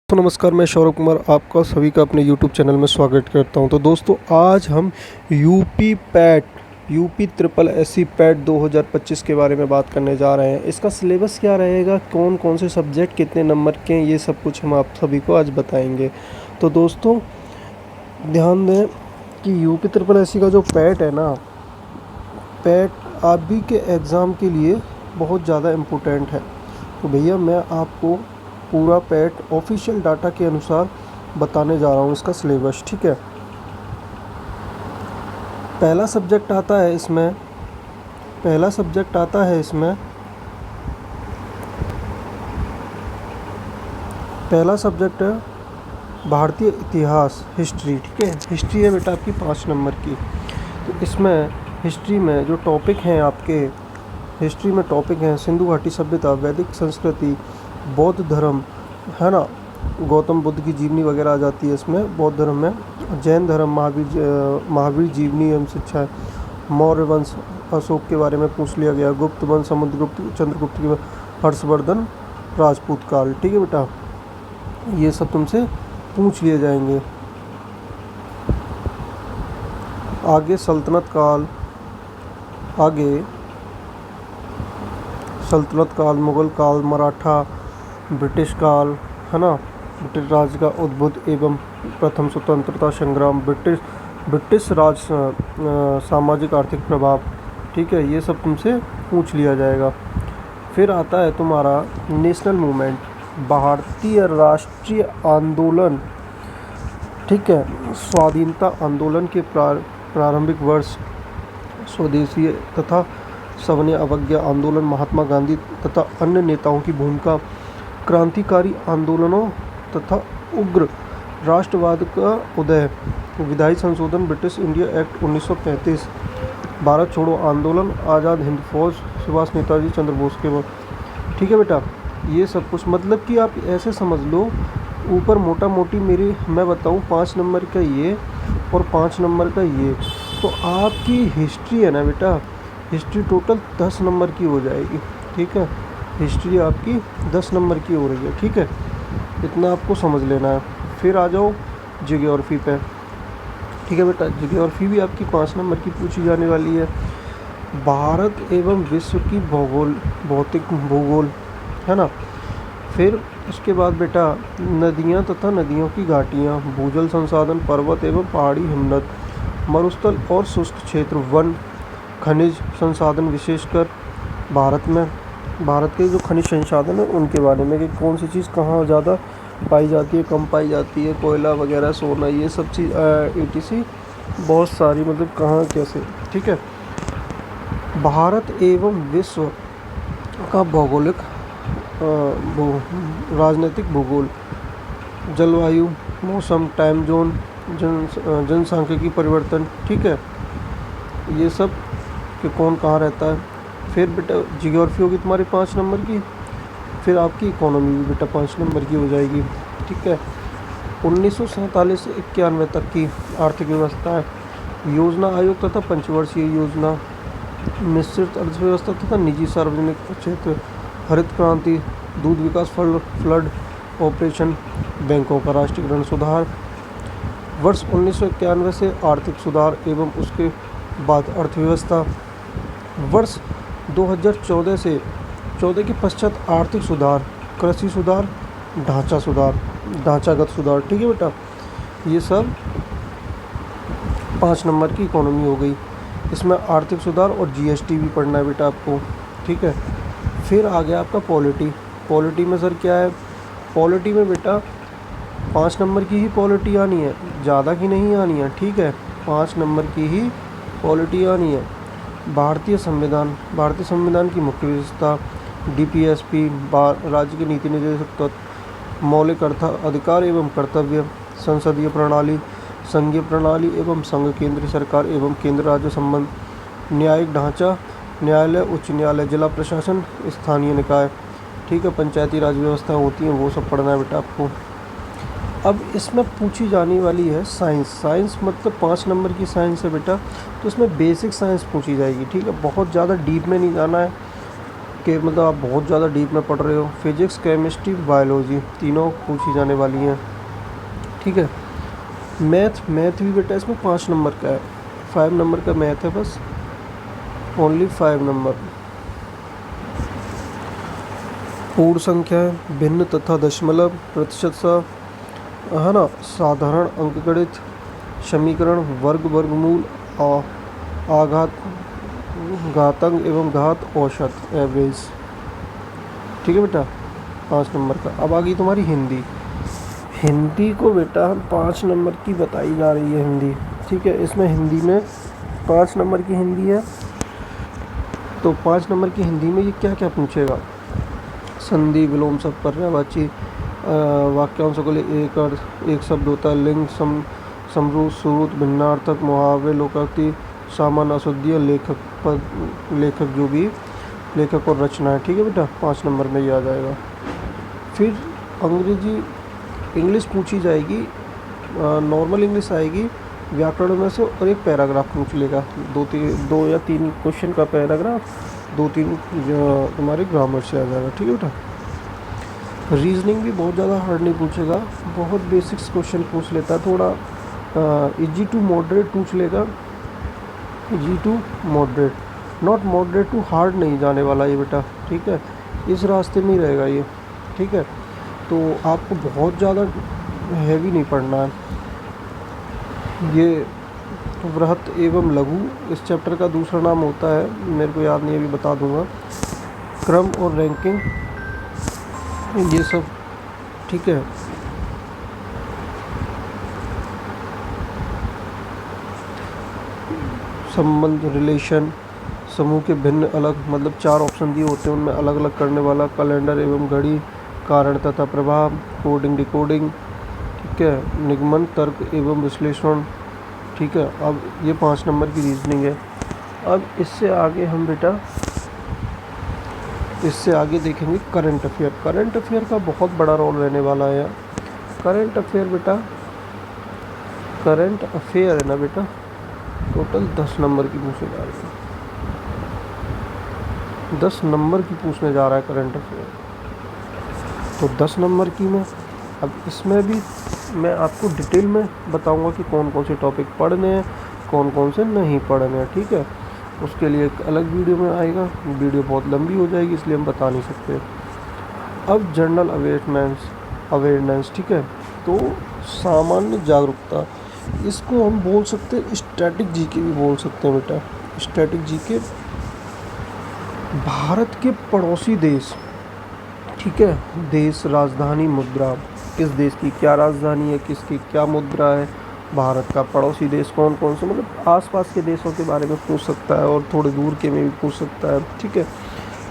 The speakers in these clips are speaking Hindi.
तो नमस्कार, मैं सौरभ कुमार आपका सभी का अपने YouTube चैनल में स्वागत करता हूं। तो दोस्तों, आज हम यूपी ट्रिपल एससी पैट 2025 के बारे में बात करने जा रहे हैं। इसका सिलेबस क्या रहेगा, कौन कौन से सब्जेक्ट कितने नंबर के हैं, ये सब कुछ हम आप सभी को आज बताएंगे। तो दोस्तों, ध्यान दें कि यूपी ट्रिपल एससी का जो पैट है ना, पैट अभी के एग्ज़ाम के लिए बहुत ज़्यादा इम्पोर्टेंट है। तो भैया, मैं आपको पूरा पैट ऑफिशियल डाटा के अनुसार बताने जा रहा हूँ इसका सिलेबस, ठीक है। पहला सब्जेक्ट आता है इसमें पहला सब्जेक्ट है भारतीय इतिहास, हिस्ट्री, ठीक है। हिस्ट्री है बेटा आपकी 5 नंबर की। तो इसमें हिस्ट्री में जो टॉपिक हैं आपके, हिस्ट्री में टॉपिक हैं सिंधु घाटी सभ्यता, वैदिक संस्कृति, बौद्ध धर्म, है ना, गौतम बुद्ध की जीवनी वगैरह आ जाती है इसमें। बौद्ध धर्म में जैन धर्म, महावीर जीवनी एवं शिक्षा, मौर्य वंश, अशोक के बारे में पूछ लिया गया, गुप्त वंश, समुद्रगुप्त, चंद्रगुप्त के, हर्षवर्धन, राजपूत काल, ठीक है बेटा। ये सब तुमसे पूछ लिए जाएंगे। आगे सल्तनत काल, मुगल काल, मराठा, ब्रिटिश काल, है ना, ब्रिटिश राज का उद्भव एवं प्रथम स्वतंत्रता संग्राम, ब्रिटिश राज सामाजिक आर्थिक प्रभाव, ठीक है। ये सब तुमसे पूछ लिया जाएगा। फिर आता है तुम्हारा नेशनल मूवमेंट, भारतीय राष्ट्रीय आंदोलन, ठीक है। स्वाधीनता आंदोलन के प्रारंभिक वर्ष, स्वदेशी तथा सविनय अवज्ञा आंदोलन, महात्मा गांधी तथा अन्य नेताओं की भूमिका, क्रांतिकारी आंदोलनों तथा उग्र राष्ट्रवाद का उदय, विधायी संशोधन, ब्रिटिश इंडिया एक्ट 1935, भारत छोड़ो आंदोलन, आज़ाद हिंद फौज, सुभाष नेताजी चंद्र बोस के वक्त, ठीक है बेटा। ये सब कुछ मतलब कि आप ऐसे समझ लो, ऊपर मोटा मोटी मैं बताऊँ 5 नंबर का ये और 5 नंबर का ये। तो आपकी हिस्ट्री है ना बेटा, हिस्ट्री टोटल 10 नंबर की हो जाएगी, ठीक है। हिस्ट्री आपकी 10 नंबर की हो रही है, ठीक है। इतना आपको समझ लेना है। फिर आ जाओ ज्योग्राफी पे, ठीक है बेटा। ज्योग्राफी भी आपकी 5 नंबर की पूछी जाने वाली है। भारत एवं विश्व की भौतिक भूगोल, है ना। फिर उसके बाद बेटा नदियाँ तथा नदियों की घाटियाँ, भूजल संसाधन, पर्वत एवं पहाड़ी हिमनद, मरुस्थल और शुष्क क्षेत्र, वन, खनिज संसाधन, विशेषकर भारत के जो खनिज संसाधन है उनके बारे में, कि कौन सी चीज़ कहाँ ज़्यादा पाई जाती है, कम पाई जाती है, कोयला वगैरह, सोना, ये सब चीज़ etc बहुत सारी, मतलब कहाँ कैसे, ठीक है। भारत एवं विश्व का भौगोलिक राजनीतिक भूगोल, जलवायु, मौसम, टाइम जोन, जनसांख्यिकी परिवर्तन, ठीक है। ये सब कि कौन कहाँ रहता है। फिर बेटा ज्योग्राफी होगी तुम्हारी 5 नंबर की। फिर आपकी इकोनॉमी भी बेटा 5 नंबर की हो जाएगी, ठीक है। 1947 से 91 तक की आर्थिक व्यवस्था है, योजना आयोग तथा पंचवर्षीय योजना, मिश्रित अर्थव्यवस्था तथा निजी सार्वजनिक क्षेत्र, हरित क्रांति, दूध विकास, फ्लड ऑपरेशन, बैंकों का राष्ट्रीयकरण, सुधार वर्ष 1991 से आर्थिक सुधार एवं उसके बाद अर्थव्यवस्था, वर्ष 2014 से 14 के पश्चात आर्थिक सुधार, कृषि सुधार, ढांचागत सुधार, ठीक है बेटा। ये सब 5 नंबर की इकोनॉमी हो गई। इसमें आर्थिक सुधार और जीएसटी भी पढ़ना है बेटा आपको, ठीक है। फिर आ गया आपका पॉलिटी में सर क्या है, पॉलिटी में बेटा 5 नंबर की ही पॉलिटी आनी है, ज़्यादा की नहीं आनी है, ठीक है। 5 नंबर की ही पॉलिटी आनी है। भारतीय संविधान की मुख्य विशेषता, डीपीएसपी, राज्य के नीति निर्देशक तत्व, मौलिक अधिकार एवं कर्तव्य, संसदीय प्रणाली, संघीय प्रणाली एवं संघ केंद्रीय सरकार एवं केंद्र राज्य संबंध, न्यायिक ढांचा, न्यायालय, उच्च न्यायालय, जिला प्रशासन, स्थानीय निकाय, ठीक है। पंचायती राज व्यवस्था होती है, वो सब पढ़ना है बेटा आपको। अब इसमें पूछी जाने वाली है साइंस मतलब 5 नंबर की साइंस है बेटा। तो इसमें बेसिक साइंस पूछी जाएगी, ठीक है। बहुत ज़्यादा डीप में नहीं जाना है के मतलब आप बहुत ज़्यादा डीप में पढ़ रहे हो, फिजिक्स, केमिस्ट्री, बायोलॉजी तीनों पूछी जाने वाली हैं। ठीक है। मैथ भी बेटा इसमें 5 नंबर का है, 5 नंबर का मैथ है बस, ओनली 5 नंबर। पूर्ण संख्याएं, भिन्न तथा दशमलव, प्रतिशत सा, है ना, साधारण अंकगणित, समीकरण, वर्ग, वर्गमूल, आघात, घातांक एवं घात, औसत, एवरेज। ठीक है बेटा, 5 नंबर का। अब आ गई तुम्हारी हिंदी। हिंदी को बेटा हम 5 नंबर की बताई जा रही है हिंदी। ठीक है, इसमें हिंदी में 5 नंबर की हिंदी है। तो 5 नंबर की हिंदी में ये क्या क्या पूछेगा? संधि, विलोम, सब, पर्यायवाची, वाक्यांशों के लिए एक अर्थ, एक शब्द होता है, लिंग, समरूप, श्रुत, भिन्नार्थक, मुहावरे, लोकोक्ति, सामान्य, अशुद्धियाँ, लेखक जो भी लेखक और रचना है। ठीक है बेटा, 5 नंबर में ये आ जाएगा। फिर अंग्रेजी इंग्लिश पूछी जाएगी, नॉर्मल इंग्लिश आएगी व्याकरण में से, और एक पैराग्राफ पूछ लेगा, 2 या 3 क्वेश्चन का पैराग्राफ, 2-3 तुम्हारे ग्रामर से आ जाएगा। ठीक है बेटा। रीजनिंग भी बहुत ज़्यादा हार्ड नहीं पूछेगा, बहुत बेसिक्स क्वेश्चन पूछ लेता है, थोड़ा इजी टू मॉडरेट पूछ लेगा, easy to moderate, not moderate to hard नहीं जाने वाला ये बेटा। ठीक है, इस रास्ते में ही रहेगा ये। ठीक है, तो आपको बहुत ज़्यादा हैवी नहीं पढ़ना है। ये वृहत एवं लघु इस चैप्टर का दूसरा नाम होता है, मेरे को याद नहीं, अभी बता दूंगा। क्रम और रैंकिंग, ये सब। ठीक है, संबंध, रिलेशन, समूह के भिन्न अलग, मतलब 4 ऑप्शन दिए होते हैं, उनमें अलग अलग करने वाला, कैलेंडर एवं घड़ी, कारण तथा प्रभाव, कोडिंग, डिकोडिंग। ठीक है, निगमन, तर्क एवं विश्लेषण। ठीक है, अब ये 5 नंबर की रीजनिंग है। अब इससे आगे हम बेटा देखेंगे करंट अफेयर। करंट अफेयर का बहुत बड़ा रोल रहने वाला है। करंट अफेयर बेटा, करंट अफेयर है ना बेटा, टोटल 10 नंबर की पूछने जा रही है, 10 नंबर की पूछने जा रहा है करंट अफेयर। तो 10 नंबर की में अब इसमें भी मैं आपको डिटेल में बताऊंगा कि कौन कौन से टॉपिक पढ़ने हैं, कौन कौन से नहीं पढ़ने हैं। ठीक है, उसके लिए एक अलग वीडियो में आएगा, वीडियो बहुत लंबी हो जाएगी इसलिए हम बता नहीं सकते। अब जनरल अवेयरनेस। ठीक है, तो सामान्य जागरूकता, इसको हम बोल सकते हैं स्टैटिक जीके भी बोल सकते हैं बेटा। स्टैटिक जीके, भारत के पड़ोसी देश, ठीक है, देश, राजधानी, मुद्रा, किस देश की क्या राजधानी है, किसकी क्या मुद्रा है, भारत का पड़ोसी देश कौन कौन से, मतलब आसपास के देशों के बारे में पूछ सकता है, और थोड़े दूर के में भी पूछ सकता है। ठीक है,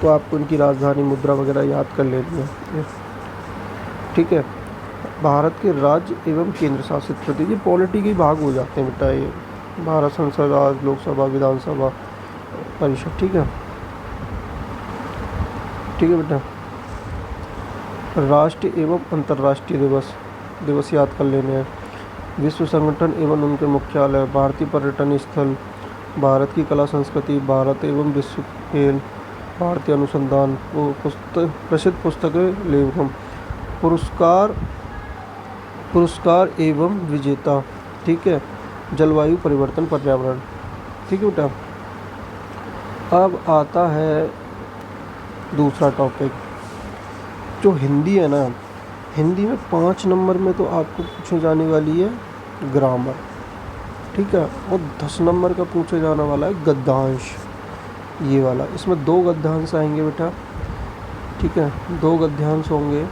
तो आपको उनकी राजधानी, मुद्रा वगैरह याद कर लेनी है। ठीक है, भारत के राज्य एवं केंद्र शासित प्रदेश, ये पॉलिटी के भाग हो जाते हैं बेटा, ये भारत संसद, राज्य, लोकसभा, विधानसभा, परिषद। ठीक है, ठीक है बेटा। राष्ट्रीय एवं अंतर्राष्ट्रीय दिवस याद कर लेने हैं। विश्व संगठन एवं उनके मुख्यालय, भारतीय पर्यटन स्थल, भारत की कला संस्कृति, भारत एवं विश्व खेल, भारतीय अनुसंधान, प्रसिद्ध पुस्तकें, लेखक, पुरस्कार एवं विजेता। ठीक है, जलवायु परिवर्तन, पर्यावरण। ठीक है बेटा। अब आता है दूसरा टॉपिक, जो हिंदी है ना, हिंदी में 5 नंबर में तो आपको पूछे जाने वाली है ग्रामर। ठीक है, और 10 नंबर का पूछे जाने वाला है गद्यांश, ये वाला। इसमें 2 गद्यांश आएंगे बेटा। ठीक है, 2 गद्यांश होंगे,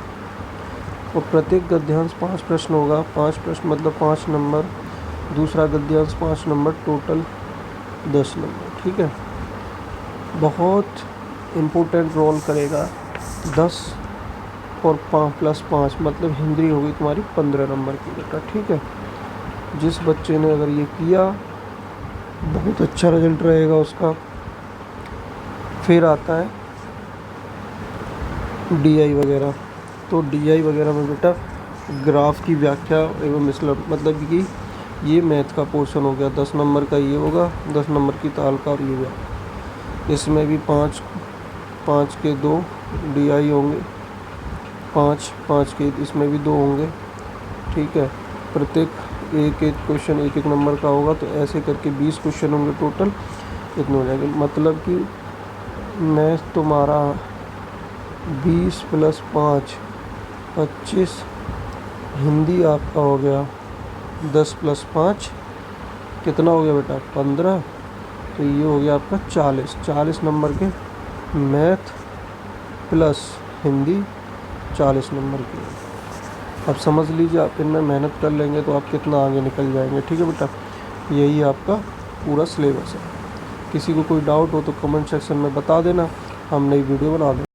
और प्रत्येक गद्यांश 5 प्रश्न होगा। 5 प्रश्न मतलब 5 नंबर, दूसरा गद्यांश 5 नंबर, टोटल 10 नंबर। ठीक है, बहुत इम्पोर्टेंट रोल करेगा। 10 और 5+5 मतलब हिंदी होगी तुम्हारी 15 नंबर की बेटा। ठीक है, जिस बच्चे ने अगर ये किया बहुत अच्छा रिजल्ट रहेगा उसका। फिर आता है DI वगैरह। तो DI वगैरह में बेटा ग्राफ की व्याख्या एवं मतलब कि ये मैथ का पोर्शन हो गया, 10 नंबर का ये होगा, 10 नंबर की ताल का, और ये इसमें भी 5 5 के 2 DI होंगे, 5 के इसमें भी 2 होंगे। ठीक है, प्रत्येक एक एक क्वेश्चन एक एक नंबर का होगा, तो ऐसे करके 20 क्वेश्चन होंगे टोटल, इतने हो जाएंगे। मतलब कि मैथ तुम्हारा 20 + 5 25, हिंदी आपका हो गया 10 + 5 कितना हो गया बेटा 15, तो ये हो गया आपका 40 नंबर के मैथ प्लस हिंदी 40 नंबर की। अब समझ लीजिए, आप इनमें मेहनत कर लेंगे तो आप कितना आगे निकल जाएंगे। ठीक है बेटा, यही आपका पूरा सिलेबस है। किसी को कोई डाउट हो तो कमेंट सेक्शन में बता देना, हम नई वीडियो बना दें।